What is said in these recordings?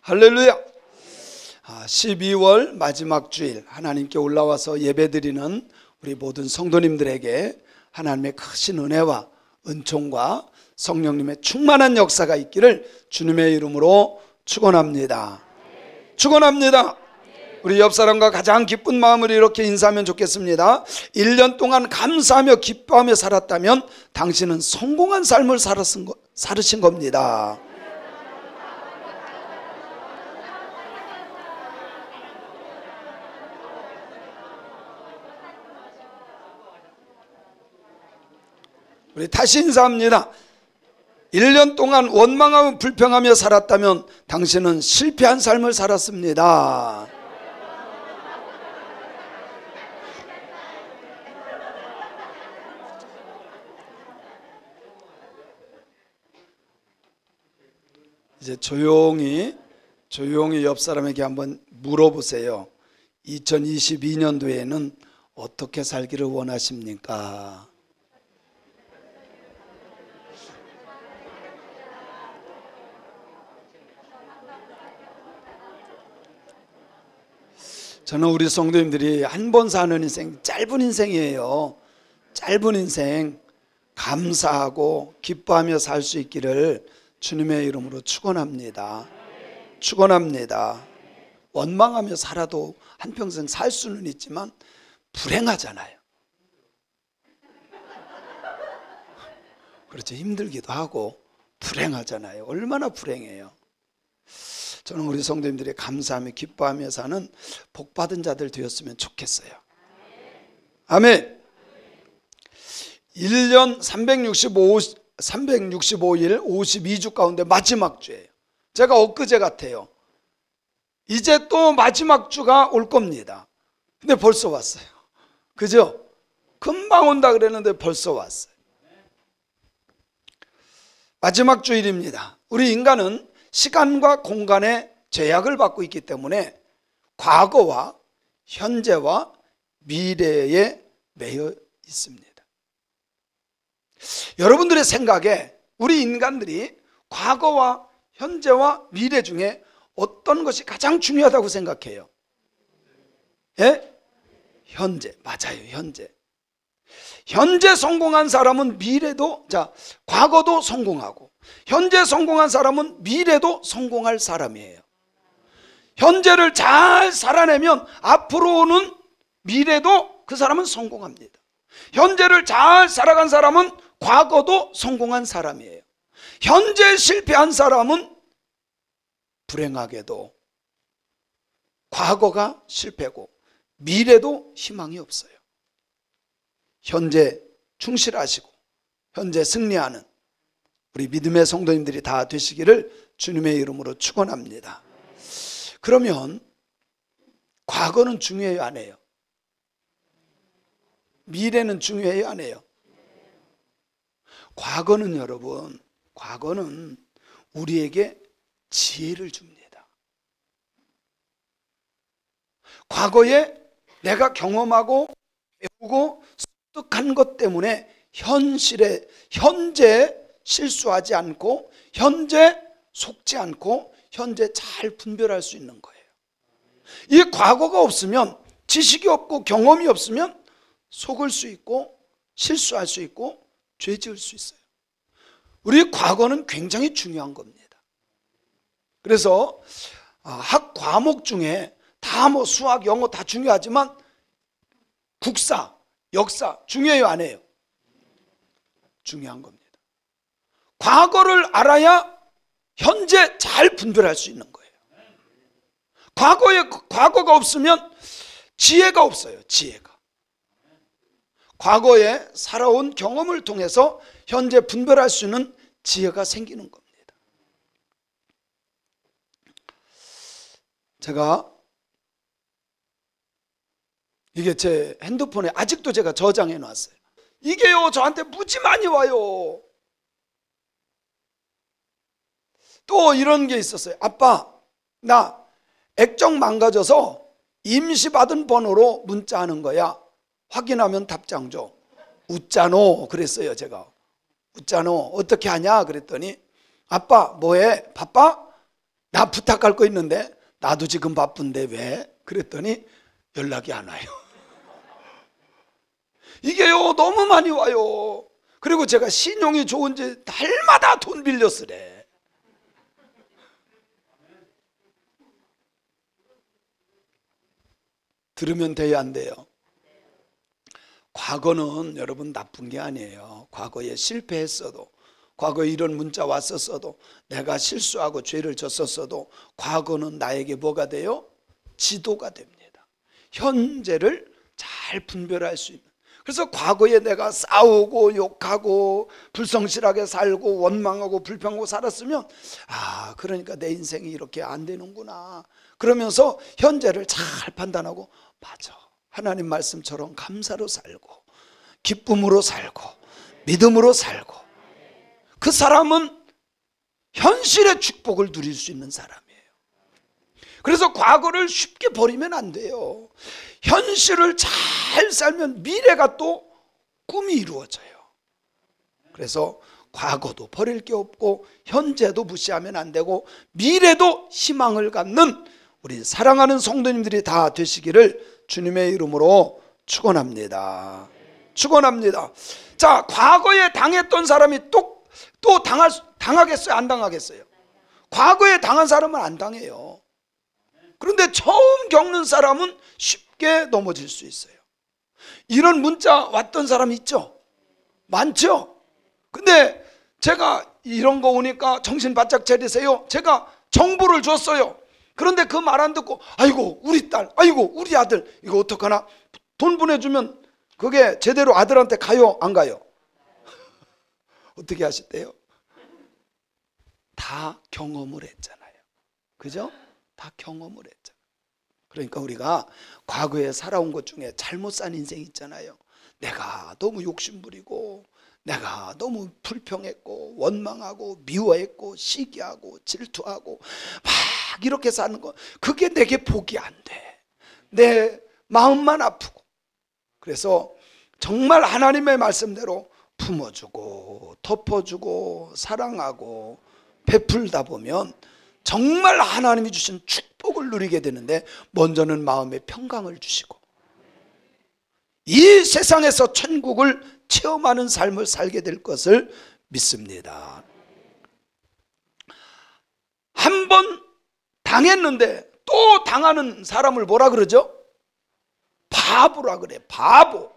할렐루야. 12월 마지막 주일 하나님께 올라와서 예배드리는 우리 모든 성도님들에게 하나님의 크신 은혜와 은총과 성령님의 충만한 역사가 있기를 주님의 이름으로 축원합니다. 축원합니다. 우리 옆 사람과 가장 기쁜 마음으로 이렇게 인사하면 좋겠습니다. 1년 동안 감사하며 기뻐하며 살았다면 당신은 성공한 삶을 살으신 겁니다. 우리 다시 인사합니다. 1년 동안 원망하며 불평하며 살았다면 당신은 실패한 삶을 살았습니다. 이제 조용히 옆 사람에게 한번 물어보세요. 2022년도에는 어떻게 살기를 원하십니까? 저는 우리 성도님들이 한 번 사는 인생, 짧은 인생이에요. 짧은 인생 감사하고 기뻐하며 살 수 있기를 주님의 이름으로 축원합니다. 축원합니다. 원망하며 살아도 한평생 살 수는 있지만 불행하잖아요. 그렇죠. 힘들기도 하고 불행하잖아요. 얼마나 불행해요. 저는 우리 성도님들이 감사하며 기뻐하며 사는 복받은 자들 되었으면 좋겠어요. 아멘. 1년 365일 52주 가운데 마지막 주예요. 제가 엊그제 같아요. 이제 또 마지막 주가 올 겁니다. 근데 벌써 왔어요. 그죠? 금방 온다 그랬는데 벌써 왔어요. 마지막 주일입니다. 우리 인간은 시간과 공간의 제약을 받고 있기 때문에 과거와 현재와 미래에 매여 있습니다. 여러분들의 생각에 우리 인간들이 과거와 현재와 미래 중에 어떤 것이 가장 중요하다고 생각해요? 예? 현재. 맞아요. 현재. 현재 성공한 사람은 미래도, 과거도 성공하고, 현재 성공한 사람은 미래도 성공할 사람이에요. 현재를 잘 살아내면 앞으로는 미래도 그 사람은 성공합니다. 현재를 잘 살아간 사람은 과거도 성공한 사람이에요. 현재 실패한 사람은 불행하게도 과거가 실패고 미래도 희망이 없어요. 현재 충실하시고 현재 승리하는 우리 믿음의 성도님들이 다 되시기를 주님의 이름으로 축원합니다. 그러면 과거는 중요해요, 안 해요? 미래는 중요해요, 안 해요? 과거는 여러분, 과거는 우리에게 지혜를 줍니다. 과거에 내가 경험하고 배우고 습득한 것 때문에 현재 실수하지 않고 현재 속지 않고 현재 잘 분별할 수 있는 거예요. 이 과거가 없으면, 지식이 없고 경험이 없으면 속을 수 있고 실수할 수 있고 죄 지을 수 있어요. 우리 과거는 굉장히 중요한 겁니다. 그래서 학 과목 중에 다 수학, 영어 다 중요하지만 국사, 역사 중요해요, 안 해요? 중요한 겁니다. 과거를 알아야 현재 잘 분별할 수 있는 거예요. 과거가 없으면 지혜가 없어요. 지혜가. 과거에 살아온 경험을 통해서 현재 분별할 수 있는 지혜가 생기는 겁니다. 제가 이게 제 핸드폰에 아직도 제가 저장해 놨어요. 이게요, 저한테 무지 많이 와요. 또 이런 게 있었어요. 아빠, 나 액정 망가져서 임시 받은 번호로 문자하는 거야. 확인하면 답장 줘. 웃자노 그랬어요. 제가 웃자노 어떻게 하냐 그랬더니 아빠 뭐해? 바빠? 나 부탁할 거 있는데 나도 지금 바쁜데 왜? 그랬더니 연락이 안 와요. 이게요 너무 많이 와요. 그리고 제가 신용이 좋은지 달마다 돈 빌려 쓰래. 들으면 돼요 안 돼요? 과거는 여러분 나쁜 게 아니에요. 과거에 실패했어도, 과거에 이런 문자 왔었어도, 내가 실수하고 죄를 졌었어도 과거는 나에게 뭐가 돼요? 지도가 됩니다. 현재를 잘 분별할 수 있는. 그래서 과거에 내가 싸우고 욕하고 불성실하게 살고 원망하고 불평하고 살았으면 그러니까 내 인생이 이렇게 안 되는구나 그러면서 현재를 잘 판단하고 맞아, 하나님 말씀처럼 감사로 살고 기쁨으로 살고 믿음으로 살고, 그 사람은 현실의 축복을 누릴 수 있는 사람이에요. 그래서 과거를 쉽게 버리면 안 돼요. 현실을 잘 살면 미래가 또 꿈이 이루어져요. 그래서 과거도 버릴 게 없고 현재도 무시하면 안 되고 미래도 희망을 갖는 우리 사랑하는 성도님들이 다 되시기를 주님의 이름으로 축원합니다. 축원합니다. 자, 과거에 당했던 사람이 또 당하겠어요? 안 당하겠어요? 과거에 당한 사람은 안 당해요. 그런데 처음 겪는 사람은 쉽게 넘어질 수 있어요. 이런 문자 왔던 사람 있죠? 많죠? 근데 제가 이런 거 오니까 정신 바짝 차리세요. 제가 정보를 줬어요. 그런데 그 말 안 듣고 아이고 우리 딸, 아이고 우리 아들 이거 어떡하나, 돈 보내주면 그게 제대로 아들한테 가요 안 가요? 어떻게 하실때요? 다 경험을 했잖아요. 그죠? 다 경험을 했잖아요. 그러니까 우리가 과거에 살아온 것 중에 잘못 산 인생 있잖아요. 내가 너무 욕심부리고 내가 너무 불평했고 원망하고 미워했고 시기하고 질투하고 막 이렇게 사는 거, 그게 내게 복이 안 돼. 내 마음만 아프고. 그래서 정말 하나님의 말씀대로 품어주고 덮어주고 사랑하고 베풀다 보면 정말 하나님이 주신 축복을 누리게 되는데, 먼저는 마음의 평강을 주시고 이 세상에서 천국을 체험하는 삶을 살게 될 것을 믿습니다. 한 번 당했는데 또 당하는 사람을 뭐라 그러죠? 바보라 그래. 바보.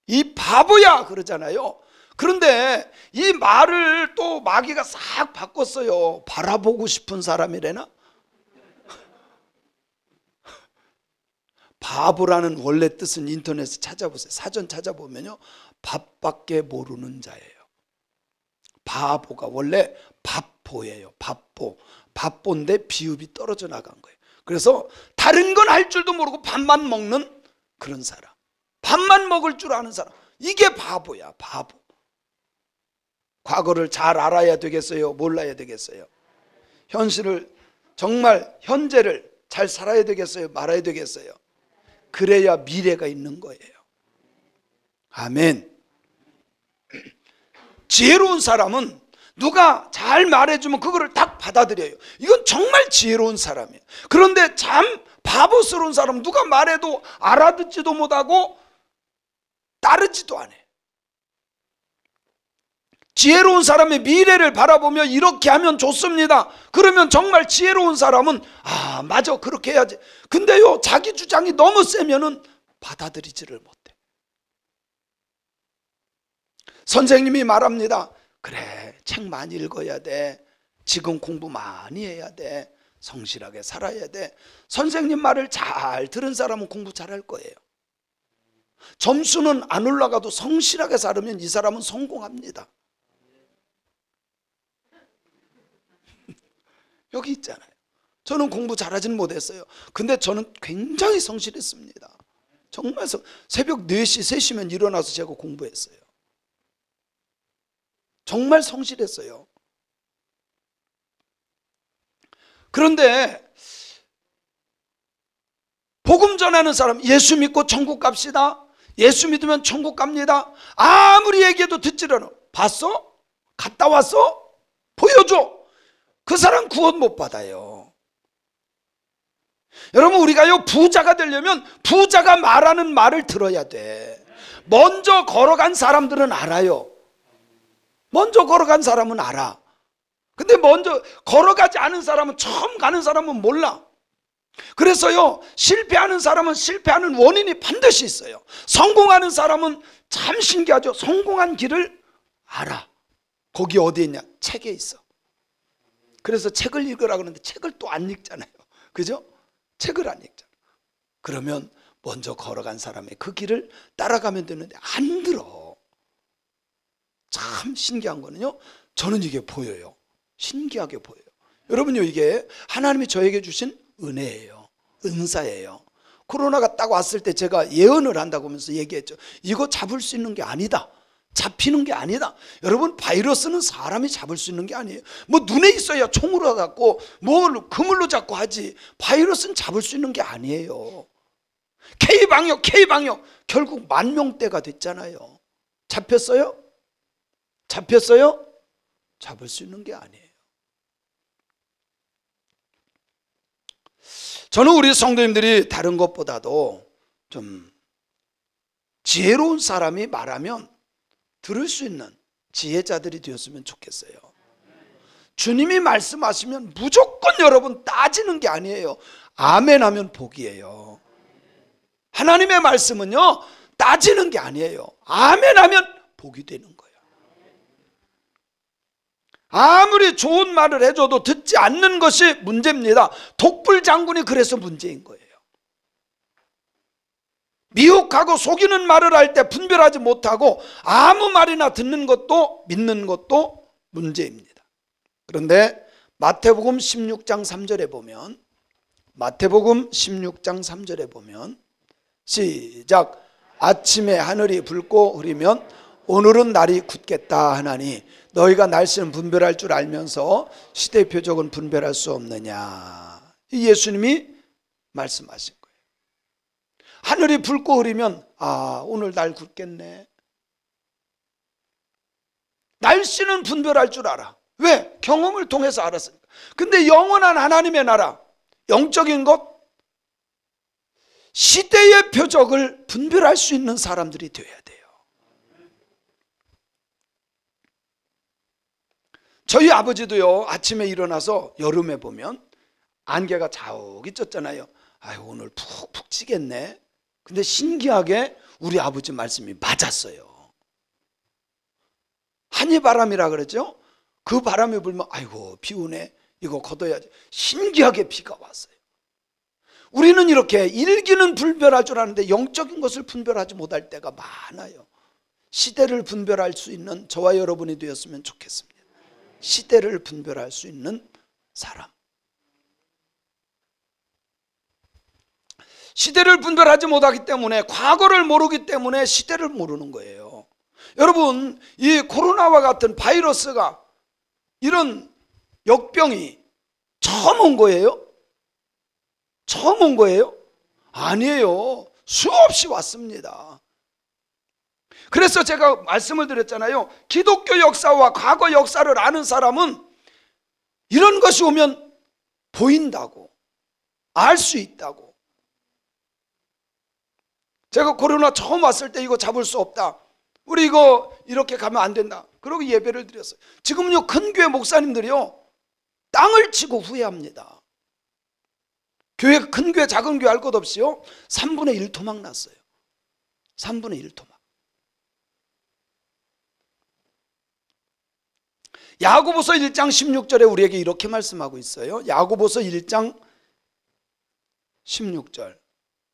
이 바보야 그러잖아요. 그런데 이 말을 또 마귀가 싹 바꿨어요. 바라보고 싶은 사람이래나? 바보라는 원래 뜻은 인터넷에 찾아보세요. 사전 찾아보면요, 밥밖에 모르는 자예요. 바보가 원래 밥보예요. 밥보. 밥보인데 비읍이 떨어져 나간 거예요. 그래서 다른 건 할 줄도 모르고 밥만 먹는 그런 사람, 밥만 먹을 줄 아는 사람, 이게 바보야. 바보. 과거를 잘 알아야 되겠어요? 몰라야 되겠어요? 현실을, 정말 현재를 잘 살아야 되겠어요? 말아야 되겠어요? 그래야 미래가 있는 거예요. 아멘. 지혜로운 사람은 누가 잘 말해주면 그거를 딱 받아들여요. 이건 정말 지혜로운 사람이에요. 그런데 참 바보스러운 사람은 누가 말해도 알아듣지도 못하고 따르지도 않아요. 지혜로운 사람의 미래를 바라보며 이렇게 하면 좋습니다. 그러면 정말 지혜로운 사람은 맞아, 그렇게 해야지. 근데요, 자기 주장이 너무 세면은 받아들이지를 못해. 선생님이 말합니다. 그래, 책 많이 읽어야 돼. 지금 공부 많이 해야 돼. 성실하게 살아야 돼. 선생님 말을 잘 들은 사람은 공부 잘할 거예요. 점수는 안 올라가도 성실하게 살으면 이 사람은 성공합니다. 여기 있잖아요. 저는 공부 잘하지는 못했어요. 근데 저는 굉장히 성실했습니다. 정말 새벽 4시, 3시면 일어나서 제가 공부했어요. 정말 성실했어요. 그런데 복음 전하는 사람, 예수 믿고 천국 갑시다, 예수 믿으면 천국 갑니다, 아무리 얘기해도 듣지를 않아. 봤어? 갔다 왔어? 보여줘. 그 사람 구원 못 받아요. 여러분, 우리가요 부자가 되려면 부자가 말하는 말을 들어야 돼. 먼저 걸어간 사람들은 알아요. 먼저 걸어간 사람은 알아. 근데 먼저 걸어가지 않은 사람은, 처음 가는 사람은 몰라. 그래서요 실패하는 사람은 실패하는 원인이 반드시 있어요. 성공하는 사람은 참 신기하죠. 성공한 길을 알아. 거기 어디에 있냐? 책에 있어. 그래서 책을 읽으라 그러는데 책을 또 안 읽잖아요. 그죠? 책을 안 읽잖아. 그러면 먼저 걸어간 사람의 그 길을 따라가면 되는데 안 들어. 참 신기한 거는요, 저는 이게 보여요. 신기하게 보여요. 여러분요, 이게 하나님이 저에게 주신 은혜예요. 은사예요. 코로나가 딱 왔을 때 제가 예언을 한다고 하면서 얘기했죠. 이거 잡을 수 있는 게 아니다. 잡히는 게 아니다. 여러분, 바이러스는 사람이 잡을 수 있는 게 아니에요. 뭐 눈에 있어야 총으로 잡고 뭐 그물로 잡고 하지, 바이러스는 잡을 수 있는 게 아니에요. K방역 결국 10,000명대가 됐잖아요. 잡혔어요? 잡혔어요? 잡을 수 있는 게 아니에요. 저는 우리 성도님들이 다른 것보다도 좀 지혜로운 사람이 말하면 들을 수 있는 지혜자들이 되었으면 좋겠어요. 주님이 말씀하시면 무조건 여러분 따지는 게 아니에요. 아멘 하면 복이에요. 하나님의 말씀은요 따지는 게 아니에요. 아멘 하면 복이 되는 거예요. 아무리 좋은 말을 해줘도 듣지 않는 것이 문제입니다. 독불 장군이 그래서 문제인 거예요. 미혹하고 속이는 말을 할 때 분별하지 못하고 아무 말이나 듣는 것도 믿는 것도 문제입니다. 그런데 마태복음 16장 3절에 보면, 마태복음 16장 3절에 보면 시작. 아침에 하늘이 붉고 흐리면 오늘은 날이 굳겠다 하나니 너희가 날씨는 분별할 줄 알면서 시대의 표적은 분별할 수 없느냐. 예수님이 말씀하신 거예요. 하늘이 붉고 흐리면 오늘 날 굳겠네. 날씨는 분별할 줄 알아. 왜? 경험을 통해서 알았으니까. 근데 영원한 하나님의 나라, 영적인 것, 시대의 표적을 분별할 수 있는 사람들이 되어야 돼요. 저희 아버지도요 아침에 일어나서 여름에 보면 안개가 자욱이 쪘잖아요. 오늘 푹푹 찌겠네. 근데 신기하게 우리 아버지 말씀이 맞았어요. 한이바람이라 그러죠. 그 바람이 불면 아이고 비 오네, 이거 걷어야지. 신기하게 비가 왔어요. 우리는 이렇게 일기는 분별할 줄 아는데 영적인 것을 분별하지 못할 때가 많아요. 시대를 분별할 수 있는 저와 여러분이 되었으면 좋겠습니다. 시대를 분별할 수 있는 사람. 시대를 분별하지 못하기 때문에, 과거를 모르기 때문에 시대를 모르는 거예요. 여러분, 이 코로나와 같은 바이러스가, 이런 역병이 처음 온 거예요? 처음 온 거예요? 아니에요. 수없이 왔습니다. 그래서 제가 말씀을 드렸잖아요. 기독교 역사와 과거 역사를 아는 사람은 이런 것이 오면 보인다고, 알 수 있다고. 제가 코로나 처음 왔을 때 이거 잡을 수 없다, 우리 이거 이렇게 가면 안 된다, 그러고 예배를 드렸어요. 지금은요 큰 교회 목사님들이요 땅을 치고 후회합니다. 교회, 큰 교회 작은 교회 할 것 없이요 3분의 1 토막 났어요. 3분의 1 토막. 야고보서 1장 16절에 우리에게 이렇게 말씀하고 있어요. 야고보서 1장 16절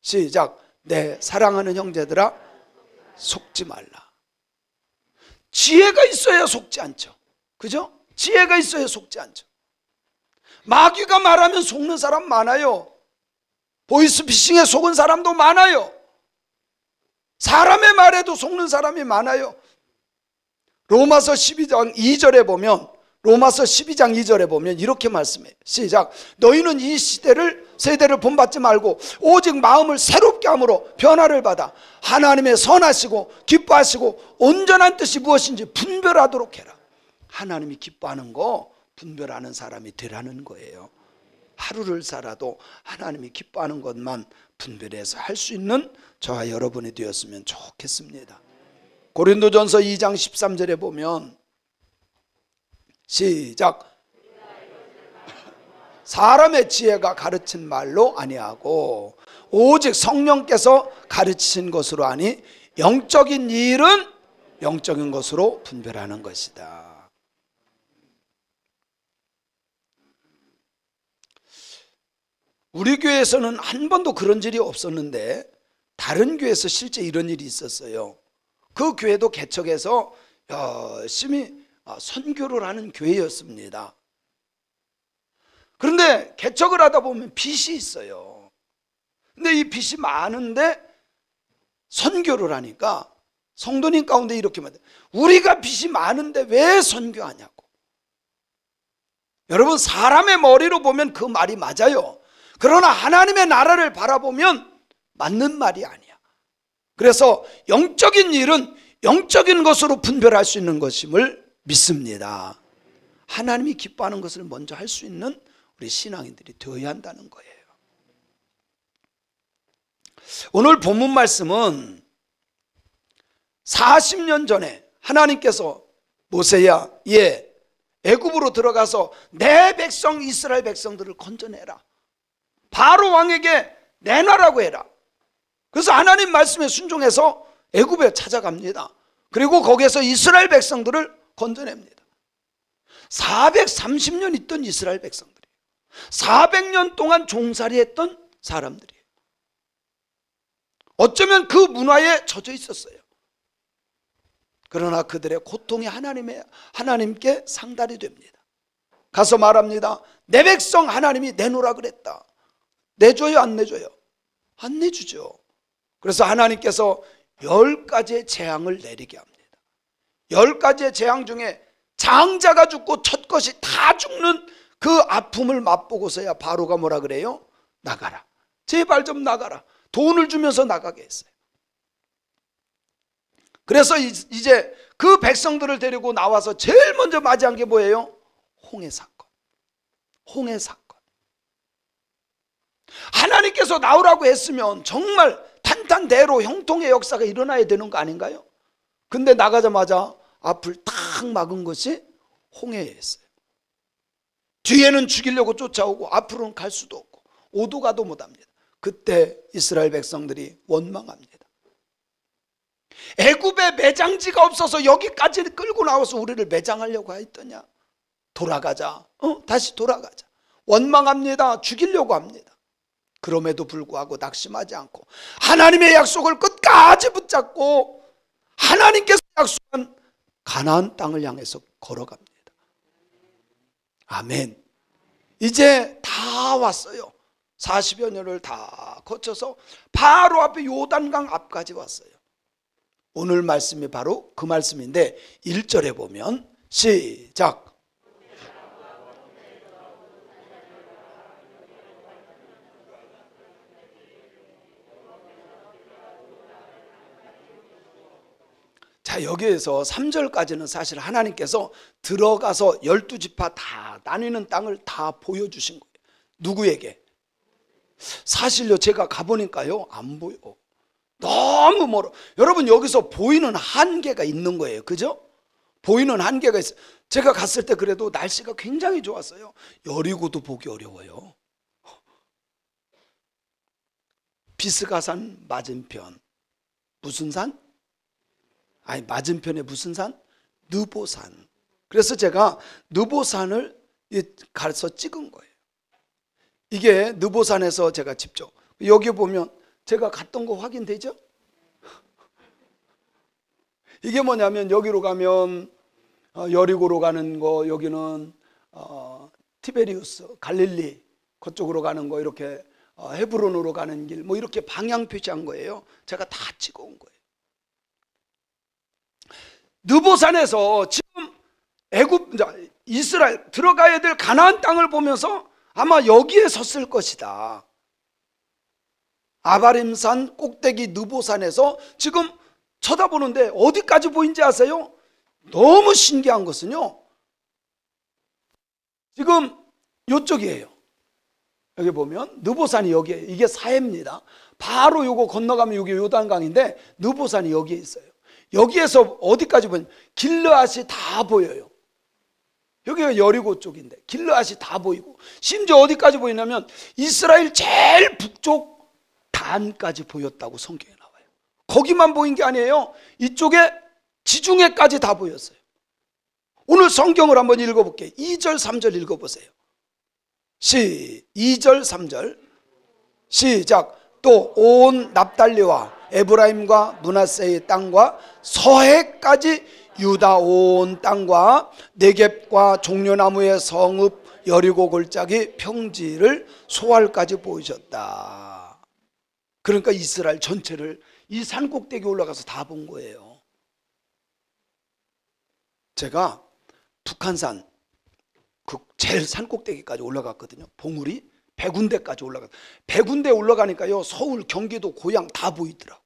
시작. 내 사랑하는 형제들아 속지 말라. 지혜가 있어야 속지 않죠. 그죠? 지혜가 있어야 속지 않죠. 마귀가 말하면 속는 사람 많아요. 보이스피싱에 속은 사람도 많아요. 사람의 말에도 속는 사람이 많아요. 로마서 12장 2절에 보면, 로마서 12장 2절에 보면 이렇게 말씀해요. 시작. 너희는 이 세대를 본받지 말고 오직 마음을 새롭게 함으로 변화를 받아 하나님의 선하시고 기뻐하시고 온전한 뜻이 무엇인지 분별하도록 해라. 하나님이 기뻐하는 거 분별하는 사람이 되라는 거예요. 하루를 살아도 하나님이 기뻐하는 것만 분별해서 할 수 있는 저와 여러분이 되었으면 좋겠습니다. 고린도전서 2장 13절에 보면 시작. 사람의 지혜가 가르친 말로 아니하고 오직 성령께서 가르치신 것으로 하니 영적인 일은 영적인 것으로 분별하는 것이다. 우리 교회에서는 한 번도 그런 일이 없었는데 다른 교회에서 실제 이런 일이 있었어요. 그 교회도 개척해서 열심히 선교를 하는 교회였습니다. 그런데 개척을 하다 보면 빚이 있어요. 근데 이 빚이 많은데 선교를 하니까 성도님 가운데 이렇게 말해요. 우리가 빚이 많은데 왜 선교하냐고. 여러분, 사람의 머리로 보면 그 말이 맞아요. 그러나 하나님의 나라를 바라보면 맞는 말이 아니야. 그래서 영적인 일은 영적인 것으로 분별할 수 있는 것임을 믿습니다. 하나님이 기뻐하는 것을 먼저 할 수 있는 우리 신앙인들이 되어야 한다는 거예요. 오늘 본문 말씀은 40년 전에 하나님께서 모세야, 애굽으로 들어가서 내 백성 이스라엘 백성들을 건져내라. 바로 왕에게 내놔라고 해라. 그래서 하나님 말씀에 순종해서 애굽에 찾아갑니다. 그리고 거기에서 이스라엘 백성들을 건져냅니다. 430년 있던 이스라엘 백성들이에요. 400년 동안 종살이했던 사람들이에요. 어쩌면 그 문화에 젖어 있었어요. 그러나 그들의 고통이 하나님께 상달이 됩니다. 가서 말합니다. 내 백성 하나님이 내놓으라 그랬다. 내줘요, 안 내줘요? 안 내주죠. 그래서 하나님께서 10가지의 재앙을 내리게 합니다. 10가지의 재앙 중에 장자가 죽고 첫것이 다 죽는 그 아픔을 맛보고서야 바로가 뭐라 그래요? 나가라. 제발 좀 나가라. 돈을 주면서 나가게 했어요. 그래서 이제 그 백성들을 데리고 나와서 제일 먼저 맞이한 게 뭐예요? 홍해 사건. 홍해 사건. 하나님께서 나오라고 했으면 정말 탄탄대로 형통의 역사가 일어나야 되는 거 아닌가요? 근데 나가자마자 앞을 탁 막은 것이 홍해였어요. 뒤에는 죽이려고 쫓아오고 앞으로는 갈 수도 없고 오도 가도 못합니다. 그때 이스라엘 백성들이 원망합니다. 애굽에 매장지가 없어서 여기까지 끌고 나와서 우리를 매장하려고 했더냐. 돌아가자. 다시 돌아가자. 원망합니다. 죽이려고 합니다. 그럼에도 불구하고 낙심하지 않고 하나님의 약속을 끝까지 붙잡고 하나님께서 약속한 가나안 땅을 향해서 걸어갑니다. 아멘. 이제 다 왔어요. 40여 년을 다 거쳐서 바로 앞에 요단강 앞까지 왔어요. 오늘 말씀이 바로 그 말씀인데 1절에 보면 시작. 자, 여기에서 3절까지는 사실 하나님께서 들어가서 12지파 다 나뉘는 땅을 다 보여주신 거예요. 누구에게? 사실요, 제가 가보니까요, 안 보여. 너무 멀어. 여러분, 여기서 보이는 한계가 있는 거예요. 그죠? 보이는 한계가 있어요. 제가 갔을 때 그래도 날씨가 굉장히 좋았어요. 여리고도 보기 어려워요. 비스가산 맞은편. 무슨 산? 아니, 맞은편에 무슨 산? 느보산. 그래서 제가 느보산을 가서 찍은 거예요. 이게 느보산에서 제가 직접, 여기 보면 제가 갔던 거 확인되죠? 이게 뭐냐면 여기로 가면 여리고로 가는 거, 여기는 티베리우스 갈릴리 그쪽으로 가는 거, 이렇게 헤브론으로 가는 길, 뭐 이렇게 방향 표시한 거예요. 제가 다 찍어온 거예요. 느보산에서 지금 애굽, 이스라엘 들어가야 될 가나안 땅을 보면서 아마 여기에 섰을 것이다. 아바림산 꼭대기 느보산에서 지금 쳐다보는데 어디까지 보인지 아세요? 너무 신기한 것은요, 지금 이쪽이에요. 여기 보면 느보산이 여기에, 이게 사해입니다. 바로 요거 건너가면 여기 요단강인데 느보산이 여기에 있어요. 여기에서 어디까지 보면 길르앗이 다 보여요. 여기가 여리고 쪽인데 길르앗이 다 보이고, 심지어 어디까지 보이냐면 이스라엘 제일 북쪽 단까지 보였다고 성경에 나와요. 거기만 보인 게 아니에요. 이쪽에 지중해까지 다 보였어요. 오늘 성경을 한번 읽어볼게요. 2절 3절 읽어보세요. 2절 3절 시작. 또 온 납달리와 에브라임과 므낫세의 땅과 서해까지 유다 온 땅과 네겝과 종려나무의 성읍 여리고 골짜기 평지를 소알까지 보이셨다. 그러니까 이스라엘 전체를 이 산 꼭대기 올라가서 다 본 거예요. 제가 북한산 그 제일 산 꼭대기까지 올라갔거든요. 봉우리 100군데까지 올라갔어요. 100군데 올라가니까요, 서울, 경기도, 고향 다 보이더라고.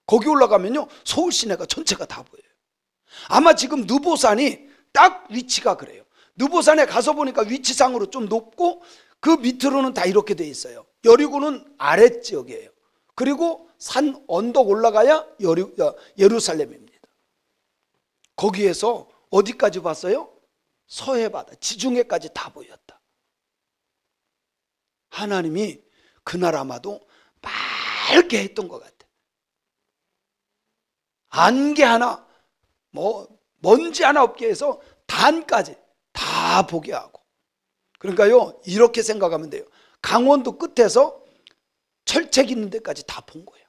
거기 올라가면요, 서울 시내가 전체가 다 보여요. 아마 지금 느보산이 딱 위치가 그래요. 느보산에 가서 보니까 위치상으로 좀 높고 그 밑으로는 다 이렇게 돼 있어요. 여리고는 아랫지역이에요. 그리고 산 언덕 올라가야 예루살렘입니다. 거기에서 어디까지 봤어요? 서해바다, 지중해까지 다 보였다. 하나님이 그날 아마도 맑게 했던 것 같아. 안개 하나, 먼지 하나 없게 해서 단까지 다 보게 하고. 그러니까요, 이렇게 생각하면 돼요. 강원도 끝에서 철책 있는 데까지 다 본 거예요.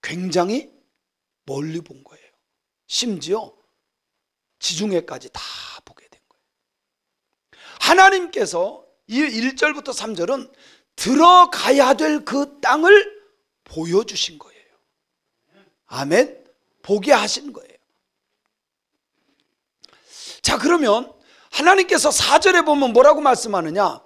굉장히 멀리 본 거예요. 심지어 지중해까지 다 보게 된 거예요. 하나님께서 이 1절부터 3절은 들어가야 될 그 땅을 보여주신 거예요. 아멘. 보게 하신 거예요. 자, 그러면 하나님께서 4절에 보면 뭐라고 말씀하느냐?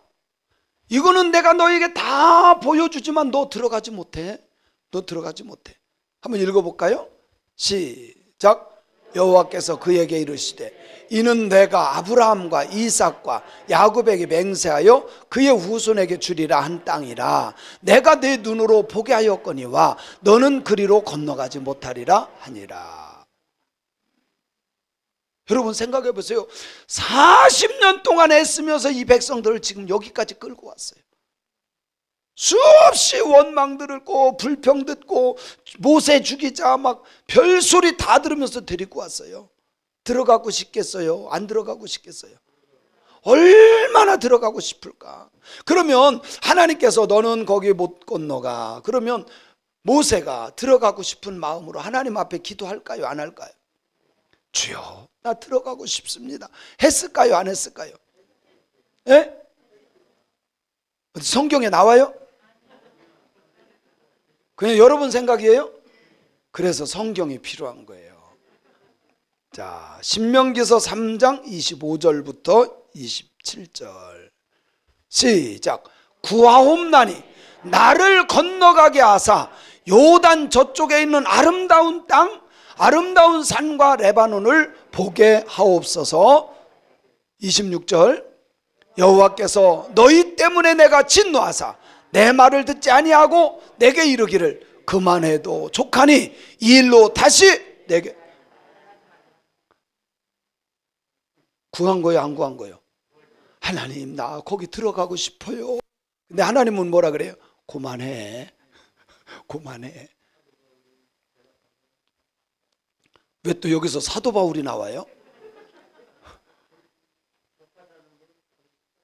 이거는 내가 너에게 다 보여주지만 너 들어가지 못해. 너 들어가지 못해. 한번 읽어볼까요? 시작. 여호와께서 그에게 이르시되 이는 내가 아브라함과 이삭과 야곱에게 맹세하여 그의 후손에게 주리라 한 땅이라. 내가 네 눈으로 보게 하였거니와 너는 그리로 건너가지 못하리라 하니라. 여러분 생각해 보세요. 40년 동안 애쓰면서 이 백성들을 지금 여기까지 끌고 왔어요. 수없이 원망 들었고 불평 듣고 모세 죽이자 막 별소리 다 들으면서 데리고 왔어요. 들어가고 싶겠어요? 안 들어가고 싶겠어요? 얼마나 들어가고 싶을까? 그러면 하나님께서 너는 거기 못 건너가. 그러면 모세가 들어가고 싶은 마음으로 하나님 앞에 기도할까요? 안 할까요? 주여, 나 들어가고 싶습니다. 했을까요? 안 했을까요? 예? 성경에 나와요? 그냥 여러분 생각이에요? 그래서 성경이 필요한 거예요. 자, 신명기서 3장 25절부터 27절 시작. 구하옵나니 나를 건너가게 하사 요단 저쪽에 있는 아름다운 땅, 아름다운 산과 레바논을 보게 하옵소서. 26절 여호와께서 너희 때문에 내가 진노하사 내 말을 듣지 아니하고 내게 이르기를 그만해도 족하니 이 일로 다시 내게. 구한 거예요? 안 구한 거예요? 하나님, 나 거기 들어가고 싶어요. 근데 하나님은 뭐라 그래요? 그만해. 그만해. 왜 또 여기서 사도 바울이 나와요?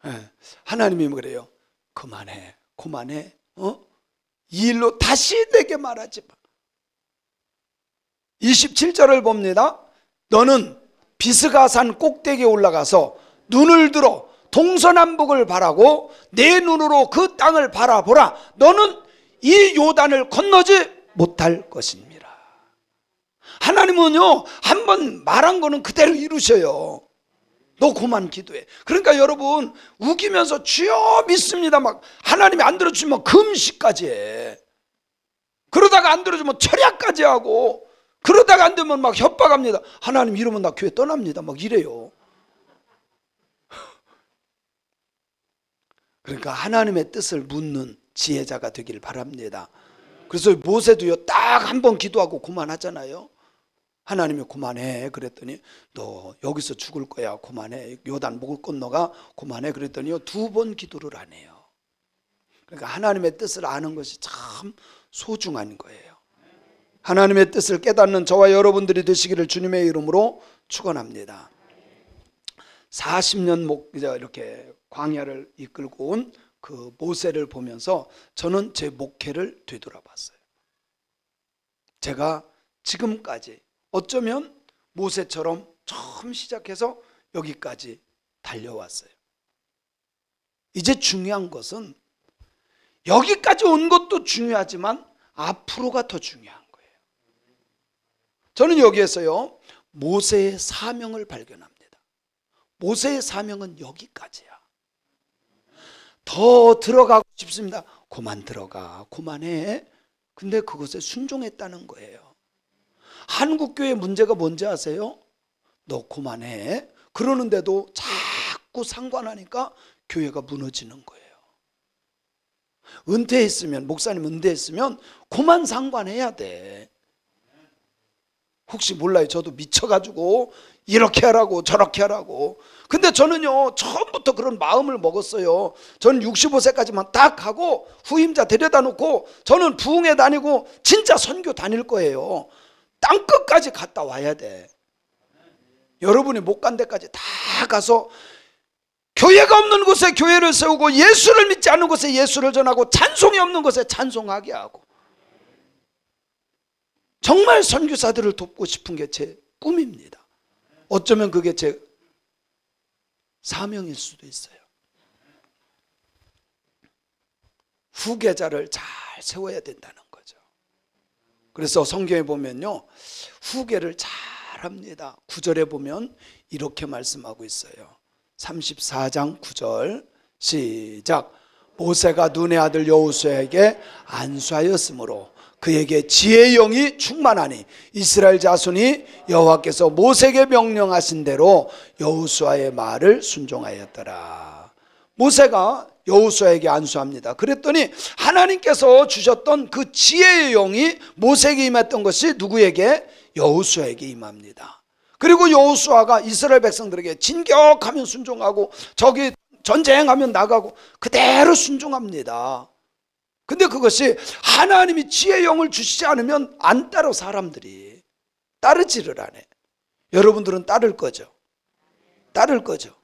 네. 하나님이 그래요. 그만해. 그만해. 이 일로 다시 내게 말하지 마. 27절을 봅니다. 너는 비스가산 꼭대기에 올라가서 눈을 들어 동서남북을 바라고 내 눈으로 그 땅을 바라보라. 너는 이 요단을 건너지 못할 것입니다. 하나님은요, 한번 말한 거는 그대로 이루셔요. 너 그만 기도해. 그러니까 여러분 우기면서 주여 믿습니다 막 하나님이 안 들어주면 금식까지 해. 그러다가 안 들어주면 철야까지 하고, 그러다가 안 되면 막 협박합니다. 하나님 이러면 나 교회 떠납니다 막 이래요. 그러니까 하나님의 뜻을 묻는 지혜자가 되길 바랍니다. 그래서 모세도요, 딱 한 번 기도하고 그만하잖아요. 하나님이 그만해 그랬더니 너 여기서 죽을 거야, 그만해. 요단 목을 건너가, 그만해 그랬더니요, 2번 기도를 안 해요. 그러니까 하나님의 뜻을 아는 것이 참 소중한 거예요. 하나님의 뜻을 깨닫는 저와 여러분들이 되시기를 주님의 이름으로 축원합니다. 40년 이렇게 광야를 이끌고 온 그 모세를 보면서 저는 제 목회를 되돌아봤어요. 제가 지금까지 어쩌면 모세처럼 처음 시작해서 여기까지 달려왔어요. 이제 중요한 것은 여기까지 온 것도 중요하지만 앞으로가 더 중요한 거예요. 저는 여기에서요, 모세의 사명을 발견합니다. 모세의 사명은 여기까지야. 더 들어가고 싶습니다. 그만 들어가, 그만해. 근데 그것에 순종했다는 거예요. 한국교회 문제가 뭔지 아세요? 너 그만해 그러는데도 자꾸 상관하니까 교회가 무너지는 거예요. 은퇴했으면, 목사님 은퇴했으면 그만 상관해야 돼. 혹시 몰라요, 저도 미쳐가지고 이렇게 하라고 저렇게 하라고. 근데 저는요, 처음부터 그런 마음을 먹었어요. 저는 65세까지만 딱 하고 후임자 데려다 놓고 저는 부흥회 다니고 진짜 선교 다닐 거예요. 땅끝까지 갔다 와야 돼. 여러분이 못 간 데까지 다 가서 교회가 없는 곳에 교회를 세우고, 예수를 믿지 않는 곳에 예수를 전하고, 찬송이 없는 곳에 찬송하게 하고, 정말 선교사들을 돕고 싶은 게 제 꿈입니다. 어쩌면 그게 제 사명일 수도 있어요. 후계자를 잘 세워야 된다는 거죠. 그래서 성경에 보면요, 후계를 잘 합니다. 9절에 보면 이렇게 말씀하고 있어요. 34장 9절 시작. 모세가 눈의 아들 여호수아에게 안수하였으므로 그에게 지혜의 영이 충만하니 이스라엘 자손이 여호와께서 모세에게 명령하신 대로 여호수아의 말을 순종하였더라. 모세가 여호수아에게 안수합니다. 그랬더니 하나님께서 주셨던 그 지혜의 영이 모세에게 임했던 것이 누구에게? 여호수아에게 임합니다. 그리고 여호수아가 이스라엘 백성들에게 진격하면 순종하고, 저기 전쟁하면 나가고 그대로 순종합니다. 근데 그것이 하나님이 지혜의 영을 주시지 않으면 안 따라, 사람들이 따르지를 않아요. 여러분들은 따를 거죠? 따를 거죠?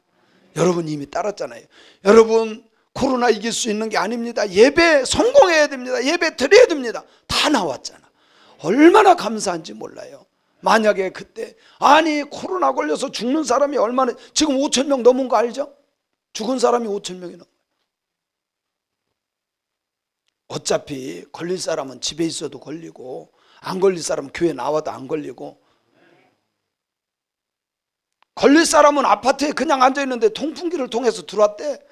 여러분 이미 따랐잖아요. 여러분 코로나 이길 수 있는 게 아닙니다. 예배 성공해야 됩니다. 예배 드려야 됩니다. 다 나왔잖아. 얼마나 감사한지 몰라요. 만약에 그때, 아니 코로나 걸려서 죽는 사람이 얼마나, 지금 5천 명 넘은 거 알죠? 죽은 사람이 5천 명이 넘어요. 어차피 걸릴 사람은 집에 있어도 걸리고, 안 걸릴 사람은 교회 나와도 안 걸리고, 걸릴 사람은 아파트에 그냥 앉아있는데 통풍기를 통해서 들어왔대.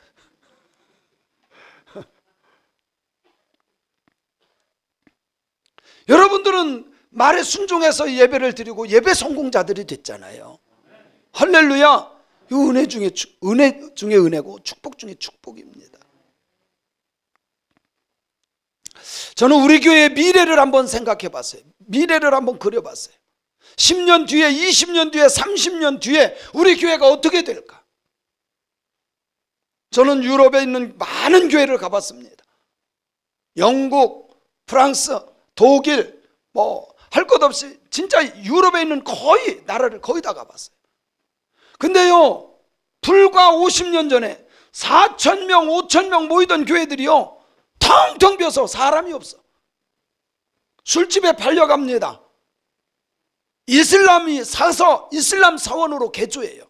여러분들은 말에 순종해서 예배를 드리고 예배 성공자들이 됐잖아요. 할렐루야. 이 은혜 중에 은혜고 축복 중에 축복입니다. 저는 우리 교회의 미래를 한번 생각해 봤어요. 미래를 한번 그려봤어요. 10년 뒤에, 20년 뒤에, 30년 뒤에 우리 교회가 어떻게 될까? 저는 유럽에 있는 많은 교회를 가봤습니다. 영국, 프랑스, 독일, 할 것 없이 진짜 유럽에 있는 거의 나라를 거의 다 가봤어요. 근데요, 불과 50년 전에 4,000명, 5,000명 모이던 교회들이요, 텅텅 비어서 사람이 없어. 술집에 팔려갑니다. 이슬람이 사서 이슬람 사원으로 개조해요.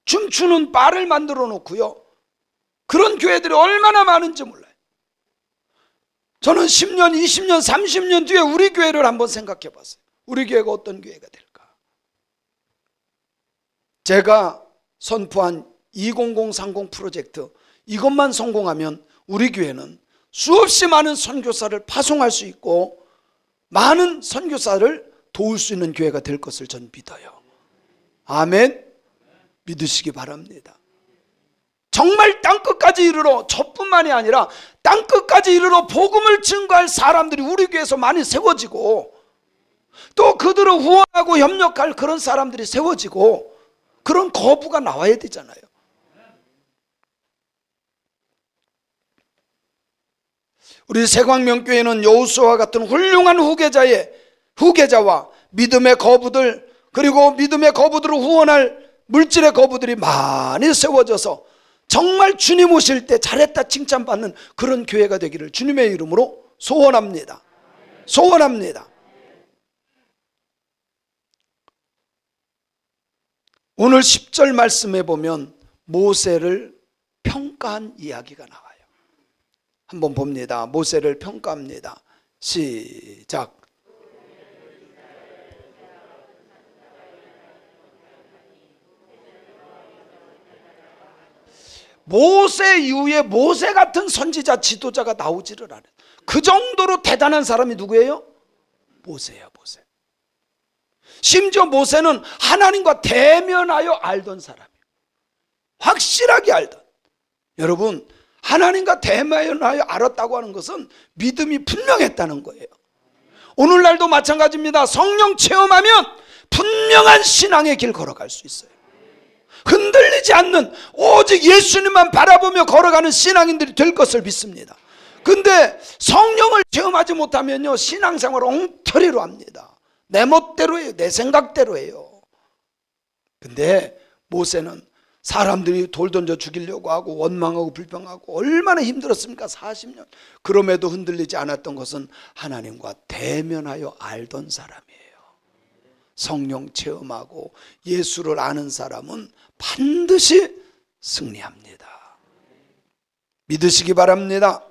춤추는 바를 만들어 놓고요. 그런 교회들이 얼마나 많은지 몰라요. 저는 10년, 20년, 30년 뒤에 우리 교회를 한번 생각해 봤어요. 우리 교회가 어떤 교회가 될까? 제가 선포한 20030 프로젝트, 이것만 성공하면 우리 교회는 수없이 많은 선교사를 파송할 수 있고 많은 선교사를 도울 수 있는 교회가 될 것을 전 믿어요. 아멘. 믿으시기 바랍니다. 정말 땅끝까지 이르러, 저뿐만이 아니라 땅끝까지 이르러 복음을 증거할 사람들이 우리 교회에서 많이 세워지고, 또 그들을 후원하고 협력할 그런 사람들이 세워지고, 그런 거부가 나와야 되잖아요. 우리 새광명교회는 여호수아와 같은 훌륭한 후계자와 믿음의 거부들, 그리고 믿음의 거부들을 후원할 물질의 거부들이 많이 세워져서 정말 주님 오실 때 잘했다 칭찬받는 그런 교회가 되기를 주님의 이름으로 소원합니다. 소원합니다. 오늘 10절 말씀에 보면 모세를 평가한 이야기가 나와요. 한번 봅니다. 모세를 평가합니다. 시작. 모세 이후에 모세 같은 선지자, 지도자가 나오지를 않아요. 그 정도로 대단한 사람이 누구예요? 모세예요, 모세. 심지어 모세는 하나님과 대면하여 알던 사람이에요. 확실하게 알던. 여러분, 하나님과 대면하여 알았다고 하는 것은 믿음이 분명했다는 거예요. 오늘날도 마찬가지입니다. 성령 체험하면 분명한 신앙의 길 걸어갈 수 있어요. 흔들리지 않는, 오직 예수님만 바라보며 걸어가는 신앙인들이 될 것을 믿습니다. 근데 성령을 체험하지 못하면요, 신앙생활을 엉터리로 합니다. 내 멋대로 해요. 내 생각대로 해요. 근데 모세는 사람들이 돌 던져 죽이려고 하고 원망하고 불평하고 얼마나 힘들었습니까? 40년. 그럼에도 흔들리지 않았던 것은 하나님과 대면하여 알던 사람이에요. 성령 체험하고 예수를 아는 사람은 반드시 승리합니다. 믿으시기 바랍니다.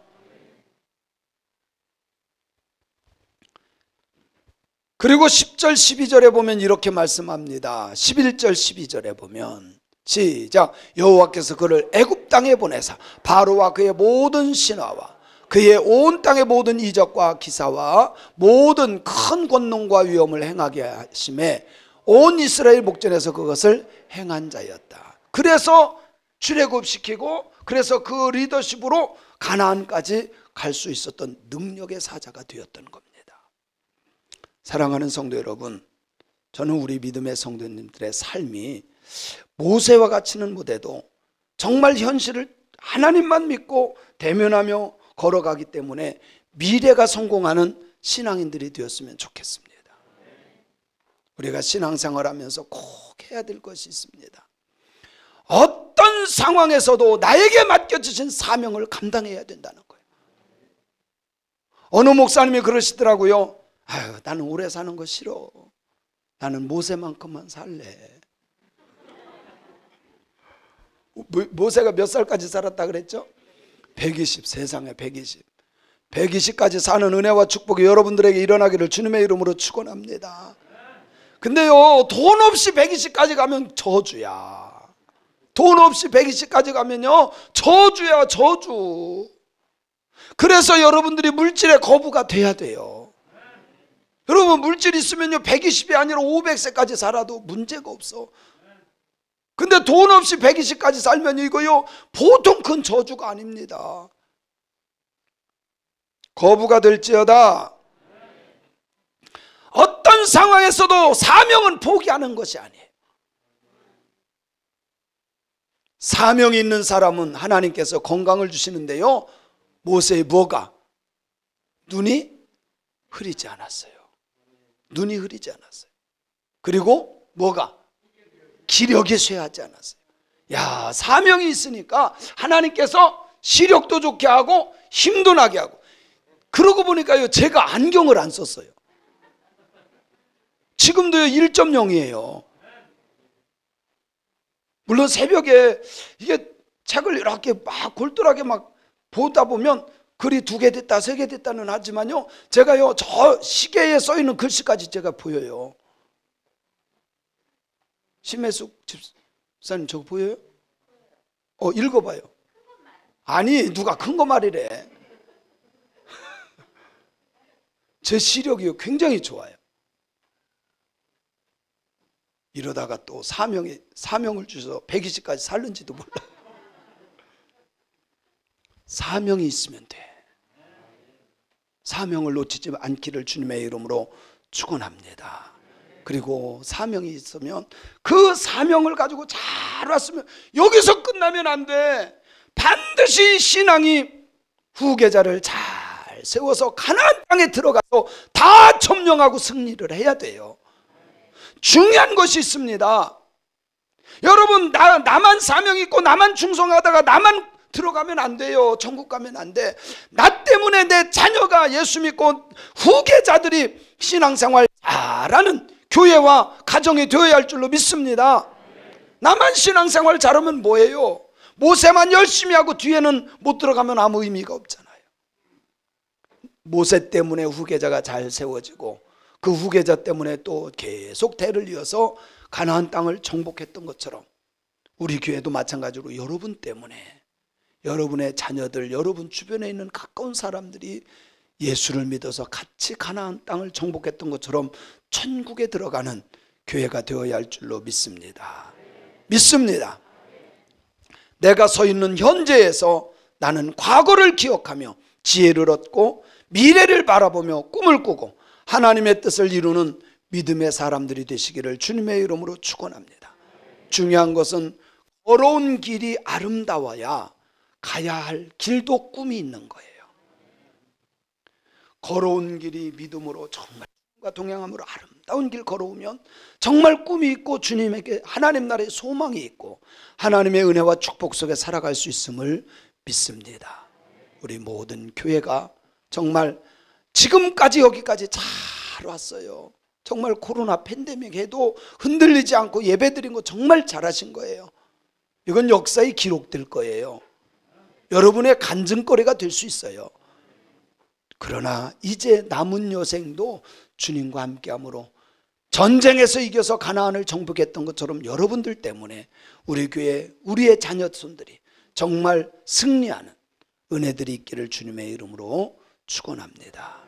그리고 10절 12절에 보면 이렇게 말씀합니다. 11절 12절에 보면 시작. 여호와께서 그를 애굽 땅에 보내사 바로와 그의 모든 신하와 그의 온 땅의 모든 이적과 기사와 모든 큰 권능과 위엄을 행하게 하심에 온 이스라엘 목전에서 그것을 행한 자였다. 그래서 출애굽시키고, 그래서 그 리더십으로 가나안까지 갈 수 있었던 능력의 사자가 되었던 겁니다. 사랑하는 성도 여러분, 저는 우리 믿음의 성도님들의 삶이 모세와 같이는 못해도 정말 현실을 하나님만 믿고 대면하며 걸어가기 때문에 미래가 성공하는 신앙인들이 되었으면 좋겠습니다. 우리가 신앙생활하면서 꼭 해야 될 것이 있습니다. 어떤 상황에서도 나에게 맡겨주신 사명을 감당해야 된다는 거예요. 어느 목사님이 그러시더라고요. 아유, 나는 오래 사는 거 싫어. 나는 모세만큼만 살래. 모세가 몇 살까지 살았다 그랬죠? 120, 세상에 120. 120까지 사는 은혜와 축복이 여러분들에게 일어나기를 주님의 이름으로 축원합니다. 근데요, 돈 없이 120까지 가면 저주야. 돈 없이 120까지 가면요, 저주야, 저주. 그래서 여러분들이 물질의 거부가 돼야 돼요. 여러분, 물질 있으면요, 120이 아니라 500세까지 살아도 문제가 없어. 근데 돈 없이 120까지 살면 이거요, 보통 큰 저주가 아닙니다. 거부가 될지어다. 어떤 상황에서도 사명은 포기하는 것이 아니에요. 사명이 있는 사람은 하나님께서 건강을 주시는데요, 모세의 뭐가? 눈이 흐리지 않았어요. 눈이 흐리지 않았어요. 그리고 뭐가? 기력이 쇠하지 않았어요. 야, 사명이 있으니까 하나님께서 시력도 좋게 하고 힘도 나게 하고. 그러고 보니까요, 제가 안경을 안 썼어요. 지금도요 1.0이에요. 물론 새벽에 이게 책을 이렇게 막 골똘하게 막 보다 보면 글이 2개 됐다 3개 됐다는 하지만요, 제가요 저 시계에 써 있는 글씨까지 제가 보여요. 심혜숙 집사님 저거 보여요? 읽어봐요. 아니, 누가 큰 거 말이래. 제 시력이 굉장히 좋아요. 이러다가 또 사명을 주셔서 120까지 살는지도 몰라. 사명이 있으면 돼. 사명을 놓치지 않기를 주님의 이름으로 축원합니다. 그리고 사명이 있으면 그 사명을 가지고 잘 왔으면 여기서 끝나면 안 돼. 반드시 신앙이 후계자를 잘 세워서 가나안 땅에 들어가서 다 점령하고 승리를 해야 돼요. 중요한 것이 있습니다. 여러분, 나만 사명 있고 나만 충성하다가 나만 들어가면 안 돼요. 천국 가면 안 돼. 나 때문에 내 자녀가 예수 믿고 후계자들이 신앙생활 잘하는 교회와 가정이 되어야 할 줄로 믿습니다. 나만 신앙생활 잘하면 뭐예요? 모세만 열심히 하고 뒤에는 못 들어가면 아무 의미가 없잖아요. 모세 때문에 후계자가 잘 세워지고 그 후계자 때문에 또 계속 대를 이어서 가나안 땅을 정복했던 것처럼 우리 교회도 마찬가지로 여러분 때문에, 여러분의 자녀들, 여러분 주변에 있는 가까운 사람들이 예수를 믿어서 같이 가나안 땅을 정복했던 것처럼 천국에 들어가는 교회가 되어야 할 줄로 믿습니다. 믿습니다. 내가 서 있는 현재에서 나는 과거를 기억하며 지혜를 얻고 미래를 바라보며 꿈을 꾸고 하나님의 뜻을 이루는 믿음의 사람들이 되시기를 주님의 이름으로 축원합니다. 중요한 것은 걸어온 길이 아름다워야 가야 할 길도 꿈이 있는 거예요. 걸어온 길이 믿음으로 정말 주님과 동행함으로 아름다운 길 걸어오면 정말 꿈이 있고 주님에게 하나님 나라의 소망이 있고 하나님의 은혜와 축복 속에 살아갈 수 있음을 믿습니다. 우리 모든 교회가 정말 지금까지 여기까지 잘 왔어요. 정말 코로나 팬데믹 해도 흔들리지 않고 예배드린 거 정말 잘하신 거예요. 이건 역사에 기록될 거예요. 여러분의 간증거리가 될 수 있어요. 그러나 이제 남은 여생도 주님과 함께함으로 전쟁에서 이겨서 가나안을 정복했던 것처럼 여러분들 때문에 우리 교회, 우리의 자녀손들이 정말 승리하는 은혜들이 있기를 주님의 이름으로 축원합니다.